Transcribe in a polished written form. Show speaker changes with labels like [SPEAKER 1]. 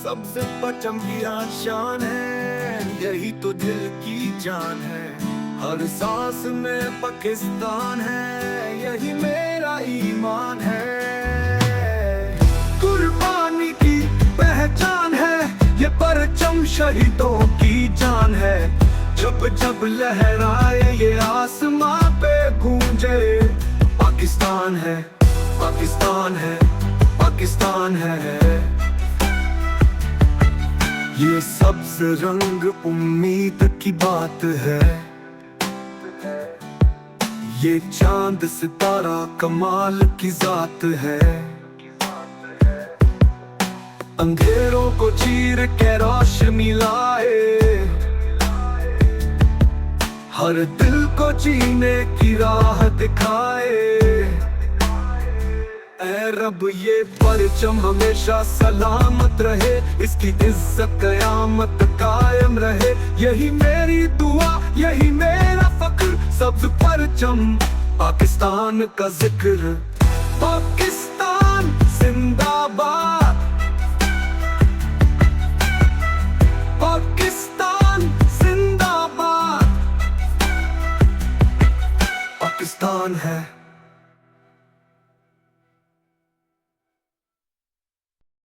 [SPEAKER 1] सबसे परचम की शान है, यही तो दिल की जान है। हर सांस में पाकिस्तान है, यही मेरा ईमान है। कुर्बानी की पहचान है, ये परचम शहीदों की जान है। जब जब लहराए ये आसमां पे गूंजे, पाकिस्तान है, पाकिस्तान है, पाकिस्तान है। ये सब्ज रंग उम्मीद की बात है, ये चांद सितारा कमाल की जात है। अंधेरों को चीर के रोशनी लाए, हर दिल को जीने की राह दिखाए। ऐ रब ये परचम हमेशा सलामत रहे, इसकी इज्जत कयामत कायम रहे। यही मेरी दुआ, यही मेरा फक्र, सब्ज परचम पाकिस्तान का जिक्र। पाकिस्तान जिंदाबाद, पाकिस्तान जिंदाबाद। पाकिस्तान है।